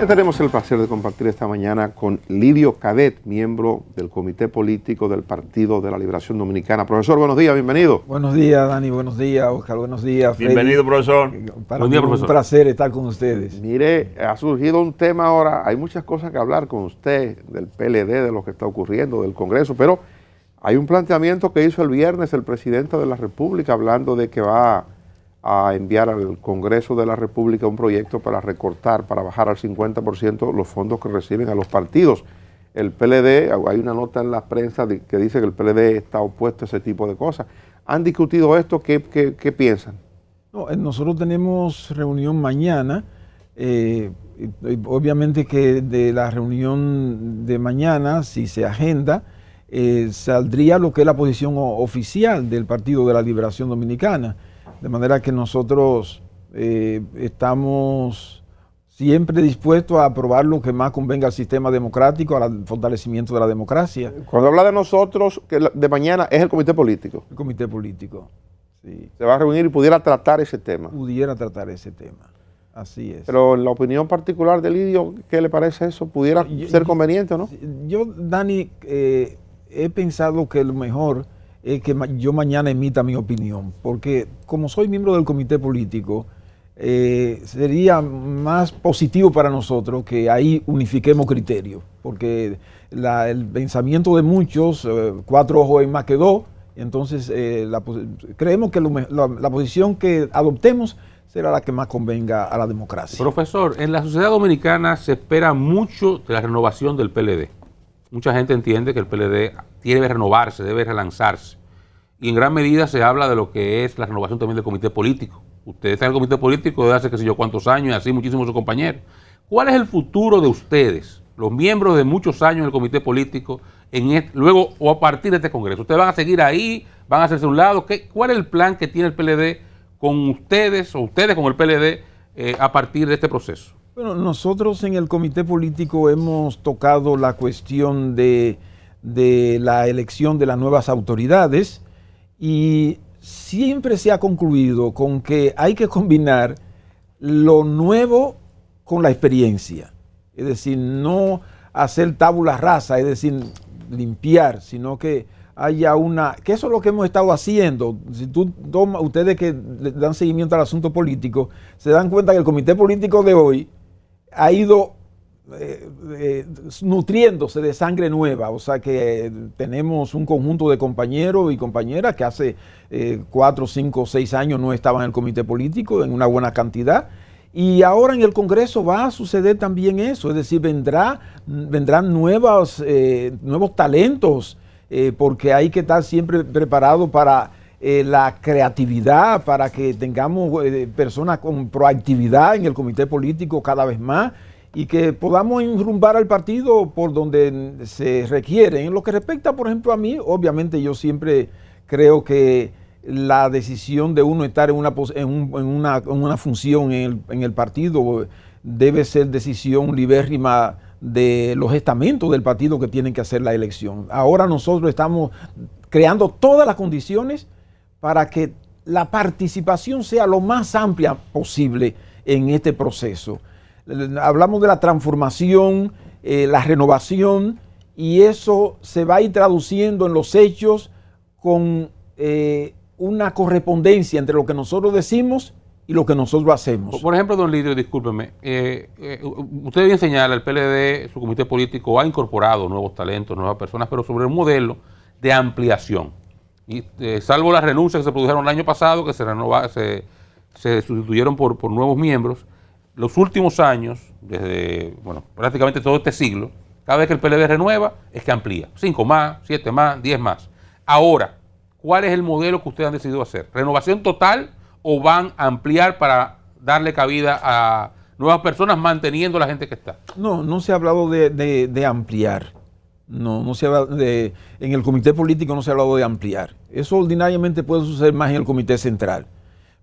Ya tenemos el placer de compartir esta mañana con Lidio Cadet, miembro del Comité Político del Partido de la Liberación Dominicana. Profesor, buenos días, bienvenido. Buenos días, Dani, buenos días, Oscar, buenos días, Freddy. Bienvenido, profesor. Para mí es un placer estar con ustedes. Mire, ha surgido un tema ahora, hay muchas cosas que hablar con usted, del PLD, de lo que está ocurriendo, del Congreso, pero hay un planteamiento que hizo el viernes el presidente de la República hablando de que va a enviar al Congreso de la República un proyecto para recortar, para bajar al 50% los fondos que reciben a los partidos. El PLD, hay una nota en la prensa que dice que el PLD está opuesto a ese tipo de cosas. ¿Han discutido esto? ¿Qué piensan? No, nosotros tenemos reunión mañana. Obviamente que de la reunión de mañana, si se agenda, saldría lo que es la posición oficial del Partido de la Liberación Dominicana. De manera que nosotros estamos siempre dispuestos a aprobar lo que más convenga al sistema democrático, al fortalecimiento de la democracia. Cuando habla de nosotros, que de mañana es el comité político. El comité político, sí. Se va a reunir y pudiera tratar ese tema. Pudiera tratar ese tema, así es. Pero en la opinión particular de Lidio, ¿qué le parece eso? ¿Pudiera ser conveniente o no? Yo, Dani, he pensado que lo mejor es que yo mañana emita mi opinión, porque como soy miembro del comité político, sería más positivo para nosotros que ahí unifiquemos criterios, porque el pensamiento de muchos, 4 ojos en más que 2, entonces creemos que la posición que adoptemos será la que más convenga a la democracia. Profesor, en la sociedad dominicana se espera mucho de la renovación del PLD. Mucha gente entiende que el PLD debe renovarse, debe relanzarse. Y en gran medida se habla de lo que es la renovación también del comité político. Usted está en el comité político desde hace qué sé yo cuántos años y así muchísimos sus compañeros. ¿Cuál es el futuro de ustedes, los miembros de muchos años del comité político, luego o a partir de este Congreso? ¿Ustedes van a seguir ahí? ¿Van a hacerse a un lado? ¿Cuál es el plan que tiene el PLD con ustedes o ustedes con el PLD a partir de este proceso? Bueno, nosotros en el comité político hemos tocado la cuestión de la elección de las nuevas autoridades y siempre se ha concluido con que hay que combinar lo nuevo con la experiencia. Es decir, no hacer tabula rasa, es decir, limpiar, sino que haya que eso es lo que hemos estado haciendo. Si ustedes que le dan seguimiento al asunto político, se dan cuenta que el comité político de hoy ha ido nutriéndose de sangre nueva, o sea que tenemos un conjunto de compañeros y compañeras que hace 4, 5, 6 años no estaban en el comité político en una buena cantidad, y ahora en el Congreso va a suceder también eso, es decir, vendrán nuevos talentos, porque hay que estar siempre preparado para la creatividad, para que tengamos personas con proactividad en el comité político cada vez más y que podamos enrumbar al partido por donde se requiere. En lo que respecta, por ejemplo, a mí, obviamente yo siempre creo que la decisión de uno estar en una función en el partido debe ser decisión libérrima de los estamentos del partido que tienen que hacer la elección. Ahora nosotros estamos creando todas las condiciones para que la participación sea lo más amplia posible en este proceso. Hablamos de la transformación, la renovación, y eso se va a ir traduciendo en los hechos con una correspondencia entre lo que nosotros decimos y lo que nosotros hacemos. Por ejemplo, don Lidio, discúlpeme, usted bien señala, el PLD, su comité político, ha incorporado nuevos talentos, nuevas personas, pero sobre un modelo de ampliación. Y salvo las renuncias que se produjeron el año pasado, que se sustituyeron por nuevos miembros, los últimos años, desde prácticamente todo este siglo, cada vez que el PLD renueva, es que amplía. 5 más, 7 más, 10 más. Ahora, ¿cuál es el modelo que ustedes han decidido hacer? ¿Renovación total o van a ampliar para darle cabida a nuevas personas manteniendo la gente que está? No se ha hablado de ampliar. No se habla en el comité político no se ha hablado de ampliar. Eso ordinariamente puede suceder más en el comité central.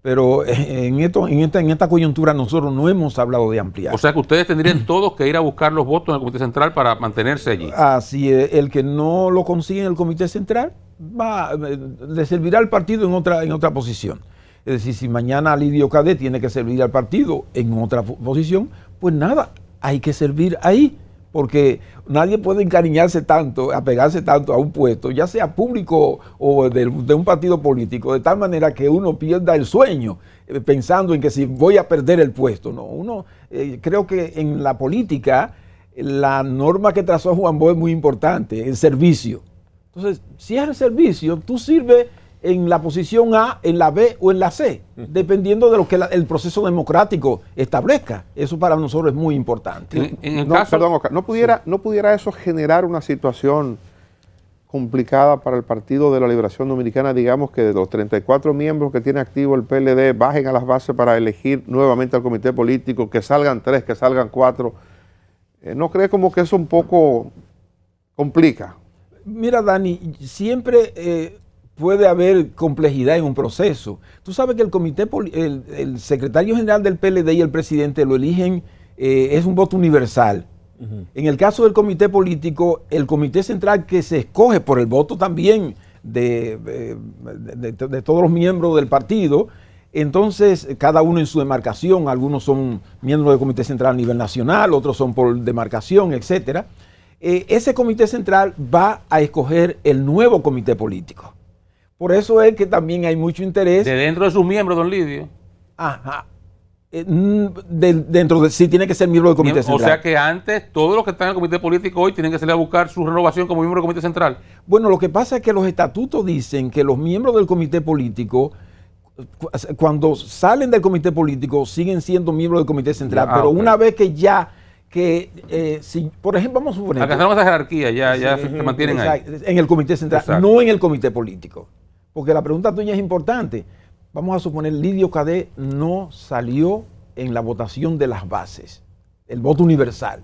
Pero en esta coyuntura nosotros no hemos hablado de ampliar. O sea que ustedes tendrían todos que ir a buscar los votos en el comité central para mantenerse allí. Así es, el que no lo consigue en el comité central le servirá al partido en otra posición. Es decir, si mañana Lidio Cadet tiene que servir al partido en otra posición, pues nada, hay que servir ahí, porque nadie puede encariñarse tanto, apegarse tanto a un puesto, ya sea público o de un partido político, de tal manera que uno pierda el sueño pensando en que si voy a perder el puesto. No, creo que en la política la norma que trazó Juan Bosch es muy importante, el servicio. Entonces, si es el servicio, tú sirves en la posición A, en la B o en la C, dependiendo de lo que el proceso democrático establezca. Eso para nosotros es muy importante. En el caso, perdón, Oscar, ¿no pudiera eso generar una situación complicada para el Partido de la Liberación Dominicana? Digamos que de los 34 miembros que tiene activo el PLD, bajen a las bases para elegir nuevamente al comité político, que salgan 3, que salgan 4. ¿No cree como que eso un poco complica? Mira, Dani, siempre puede haber complejidad en un proceso. Tú sabes que el secretario general del PLD y el presidente lo eligen, es un voto universal. En el caso del comité político, el comité central que se escoge por el voto también de todos los miembros del partido, entonces cada uno en su demarcación, algunos son miembros del comité central a nivel nacional, otros son por demarcación, etcétera. Ese comité central va a escoger el nuevo comité político. Por eso es que también hay mucho interés. ¿De dentro de sus miembros, don Lidio? Ajá. Sí, tiene que ser miembro del comité central. O sea que antes, todos los que están en el comité político hoy tienen que salir a buscar su renovación como miembro del comité central. Bueno, lo que pasa es que los estatutos dicen que los miembros del comité político, cuando salen del comité político, siguen siendo miembros del comité central. Pero okay, una vez que ya, si, por ejemplo, vamos a suponer... Alcanzamos esa jerarquía, ya se mantienen ahí. En el comité central, exacto, no en el comité político. Porque la pregunta tuya es importante. Vamos a suponer, Lidio Cadet no salió en la votación de las bases, el voto universal.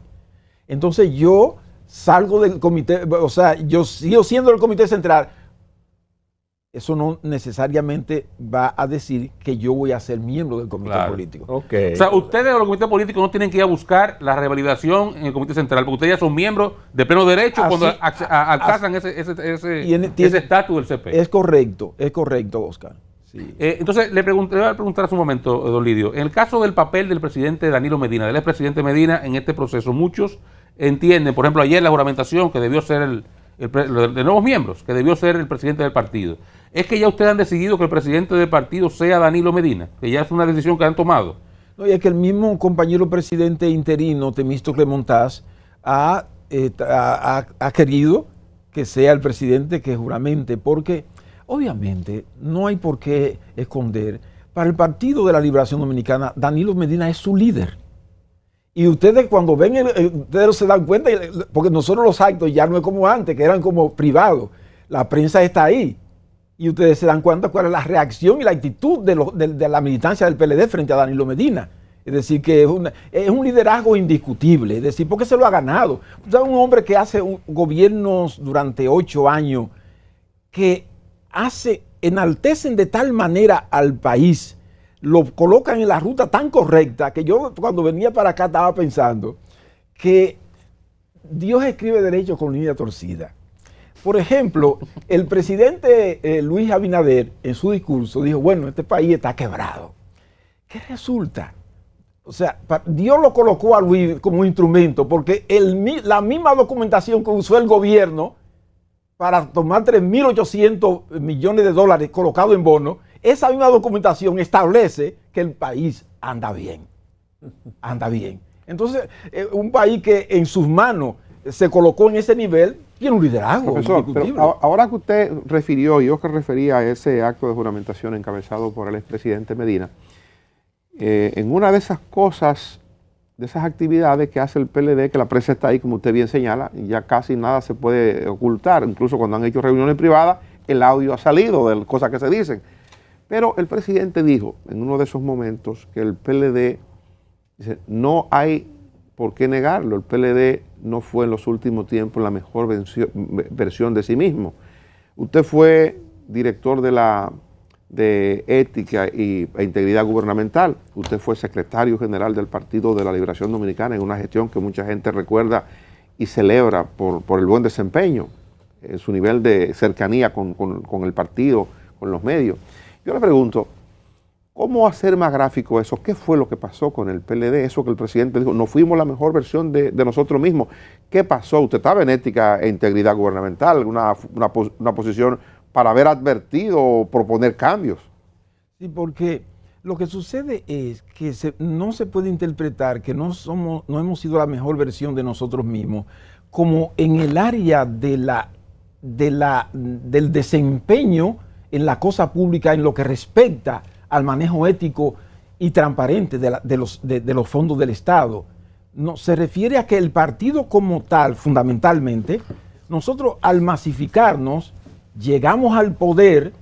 Entonces yo salgo del comité, o sea, yo sigo siendo del comité central. Eso no necesariamente va a decir que yo voy a ser miembro del comité político. Okay. O sea, ustedes de los comités políticos no tienen que ir a buscar la revalidación en el comité central, porque ustedes ya son miembros de pleno derecho cuando alcanzan ese estatus del CP. Es correcto, Oscar. Sí. Entonces, le voy a preguntar hace un momento, don Lidio, en el caso del papel del presidente Danilo Medina, del expresidente Medina en este proceso, muchos entienden, por ejemplo, ayer la juramentación que debió ser de nuevos miembros, que debió ser el presidente del partido. ¿Es que ya ustedes han decidido que el presidente del partido sea Danilo Medina? Que ya es una decisión que han tomado. No, y es que el mismo compañero presidente interino, Temístocles Montaz, ha querido que sea el presidente que juramente, porque obviamente no hay por qué esconder. Para el Partido de la Liberación Dominicana, Danilo Medina es su líder. Y ustedes cuando ven, ustedes se dan cuenta, porque nosotros los actos ya no es como antes, que eran como privados. La prensa está ahí. Y ustedes se dan cuenta cuál es la reacción y la actitud de la militancia del PLD frente a Danilo Medina. Es decir, que es un liderazgo indiscutible. Es decir, porque se lo ha ganado. O sea, un hombre que hace gobiernos durante 8 años que enaltecen de tal manera al país, lo colocan en la ruta tan correcta que yo cuando venía para acá estaba pensando que Dios escribe derecho con línea torcida. Por ejemplo, el presidente Luis Abinader en su discurso dijo, bueno, este país está quebrado. ¿Qué resulta? O sea, Dios lo colocó a Luis como un instrumento porque la misma documentación que usó el gobierno para tomar 3.800 millones de dólares colocados en bonos, esa misma documentación establece que el país anda bien. Anda bien. Entonces, un país que en sus manos se colocó en ese nivel, tiene un liderazgo. Profesor, pero ahora que usted refirió, y Oscar refería a ese acto de juramentación encabezado por el expresidente Medina, en una de esas cosas, de esas actividades que hace el PLD, que la prensa está ahí, como usted bien señala, y ya casi nada se puede ocultar, incluso cuando han hecho reuniones privadas, el audio ha salido de las cosas que se dicen. Pero el presidente dijo en uno de esos momentos que el PLD, dice, no hay por qué negarlo, el PLD no fue en los últimos tiempos la mejor versión de sí mismo. Usted fue director de Ética e Integridad Gubernamental, usted fue secretario general del Partido de la Liberación Dominicana en una gestión que mucha gente recuerda y celebra por el buen desempeño, su nivel de cercanía con el partido, con los medios. Yo le pregunto, ¿Cómo hacer más gráfico eso? ¿Qué fue lo que pasó con el PLD? Eso que el presidente dijo, no fuimos la mejor versión de nosotros mismos. ¿Qué pasó? Usted estaba en ética e integridad gubernamental, una posición para haber advertido o proponer cambios. Sí, porque lo que sucede es que no se puede interpretar que no hemos sido la mejor versión de nosotros mismos, como en el área del desempeño en la cosa pública en lo que respecta al manejo ético y transparente de los fondos del Estado. No, se refiere a que el partido como tal, fundamentalmente, nosotros al masificarnos, llegamos al poder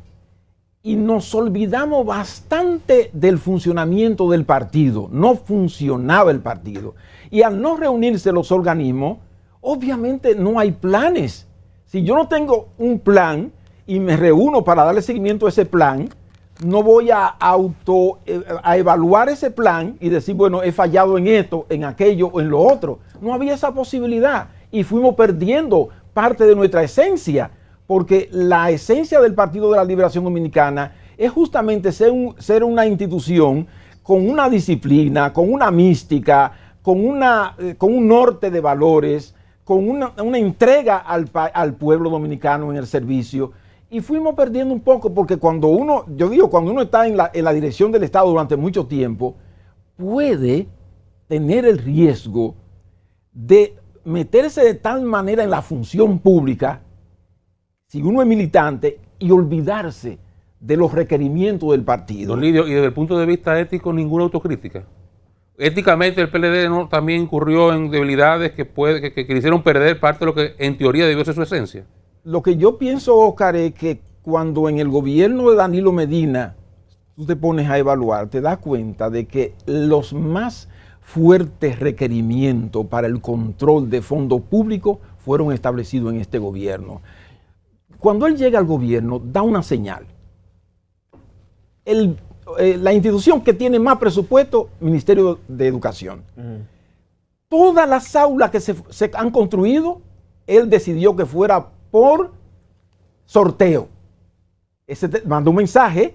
y nos olvidamos bastante del funcionamiento del partido. No funcionaba el partido. Y al no reunirse los organismos, obviamente no hay planes. Si yo no tengo un plan y me reúno para darle seguimiento a ese plan, no voy a evaluar ese plan y decir, bueno, he fallado en esto, en aquello o en lo otro. No había esa posibilidad y fuimos perdiendo parte de nuestra esencia, porque la esencia del Partido de la Liberación Dominicana es justamente ser una institución con una disciplina, con una mística, con un norte de valores, con una entrega al pueblo dominicano en el servicio. Y fuimos perdiendo un poco porque cuando uno está en la dirección del Estado durante mucho tiempo, puede tener el riesgo de meterse de tal manera en la función pública, si uno es militante, y olvidarse de los requerimientos del partido. Don Lidio, y desde el punto de vista ético, ninguna autocrítica. Éticamente el PLD también incurrió en debilidades que le hicieron perder parte de lo que en teoría debió ser su esencia. Lo que yo pienso, Oscar, es que cuando en el gobierno de Danilo Medina tú te pones a evaluar, te das cuenta de que los más fuertes requerimientos para el control de fondos públicos fueron establecidos en este gobierno. Cuando él llega al gobierno, da una señal. La institución que tiene más presupuesto, Ministerio de Educación. Todas las aulas que se han construido, él decidió que fuera por sorteo. Mandó un mensaje,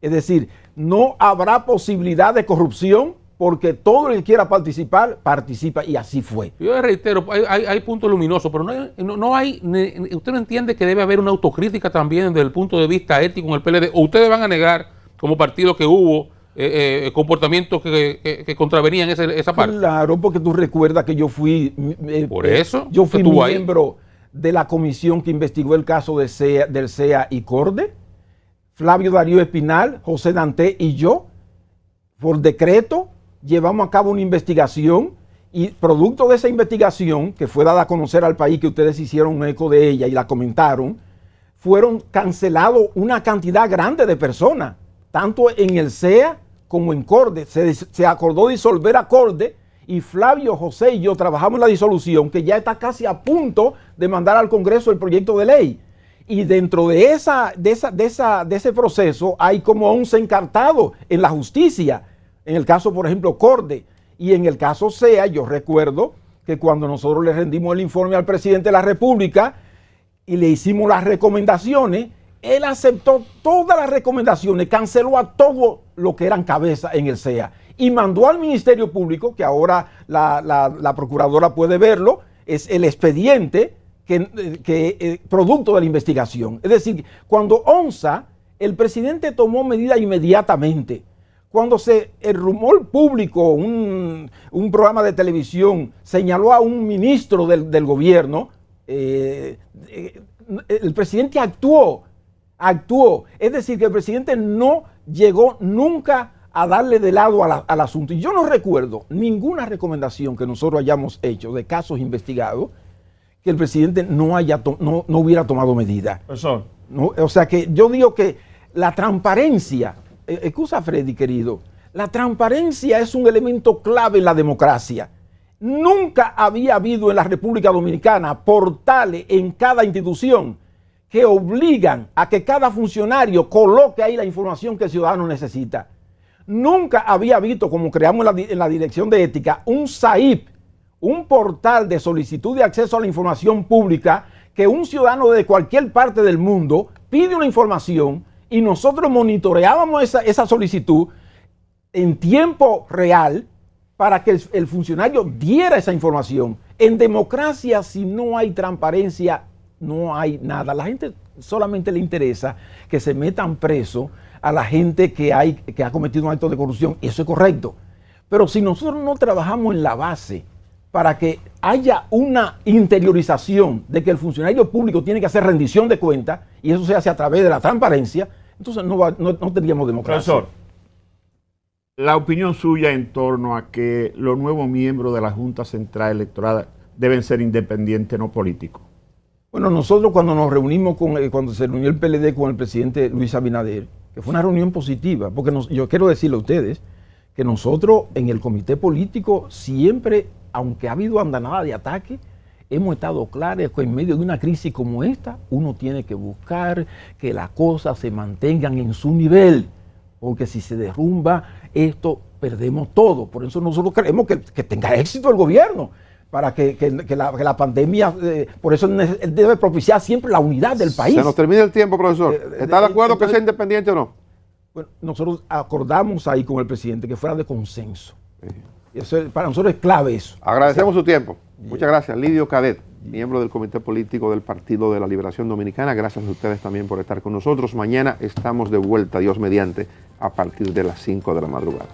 es decir, no habrá posibilidad de corrupción porque todo el que quiera participar, participa, y así fue. Yo reitero, hay puntos luminosos, pero usted no entiende que debe haber una autocrítica también desde el punto de vista ético en el PLD, o ustedes van a negar como partido que hubo comportamientos que contravenían esa parte. Claro, porque tú recuerdas que yo fui por eso yo fui miembro de la comisión que investigó el caso del CEA y CORDE, Flavio Darío Espinal, José Danté y yo, por decreto, llevamos a cabo una investigación y producto de esa investigación, que fue dada a conocer al país, que ustedes hicieron un eco de ella y la comentaron, fueron cancelados una cantidad grande de personas, tanto en el CEA como en CORDE. Se acordó disolver a CORDE y Flavio, José y yo trabajamos en la disolución, que ya está casi a punto de mandar al Congreso el proyecto de ley. Y dentro de ese proceso hay como 11 encartados en la justicia. En el caso, por ejemplo, CORDE. Y en el caso CEA, yo recuerdo que cuando nosotros le rendimos el informe al presidente de la República y le hicimos las recomendaciones, él aceptó todas las recomendaciones, canceló a todo lo que eran cabeza en el CEA y mandó al Ministerio Público, que ahora la procuradora puede verlo, es el expediente que producto de la investigación. Es decir, cuando ONSA, el presidente tomó medidas inmediatamente. Cuando el rumor público, un programa de televisión, señaló a un ministro del gobierno, el presidente actuó. Es decir, que el presidente no llegó nunca a darle de lado al asunto. Y yo no recuerdo ninguna recomendación que nosotros hayamos hecho de casos investigados que el presidente no hubiera tomado medidas. No, o sea que yo digo que la transparencia, excusa Freddy querido, la transparencia es un elemento clave en la democracia. Nunca había habido en la República Dominicana portales en cada institución que obligan a que cada funcionario coloque ahí la información que el ciudadano necesita. Nunca había visto, como creamos en la Dirección de Ética, un SAIP, un portal de solicitud de acceso a la información pública, que un ciudadano de cualquier parte del mundo pide una información y nosotros monitoreábamos esa solicitud en tiempo real para que el funcionario diera esa información. En democracia, si no hay transparencia, no hay nada. A la gente solamente le interesa que se metan preso a la gente que ha cometido un acto de corrupción. Eso es correcto. Pero si nosotros no trabajamos en la base para que haya una interiorización de que el funcionario público tiene que hacer rendición de cuentas, y eso se hace a través de la transparencia, entonces no tendríamos democracia. Profesor, la opinión suya en torno a que los nuevos miembros de la Junta Central Electoral deben ser independientes, no políticos. Bueno, nosotros cuando nos reunimos, cuando se reunió el PLD con el presidente Luis Abinader, que fue una reunión positiva, porque yo quiero decirle a ustedes que nosotros en el comité político siempre, aunque ha habido andanada de ataque, hemos estado claros que en medio de una crisis como esta, uno tiene que buscar que las cosas se mantengan en su nivel, porque si se derrumba esto, perdemos todo. Por eso nosotros queremos que tenga éxito el gobierno, para que la pandemia, por eso debe propiciar siempre la unidad del país. Se nos termina el tiempo, profesor. ¿Está de acuerdo que sea independiente o no? Bueno, nosotros acordamos ahí con el presidente que fuera de consenso. Eso para nosotros es clave eso. Agradecemos su tiempo. Muchas gracias. Lidio Cadet, miembro del Comité Político del Partido de la Liberación Dominicana. Gracias a ustedes también por estar con nosotros. Mañana estamos de vuelta, Dios mediante, a partir de las 5 de la madrugada.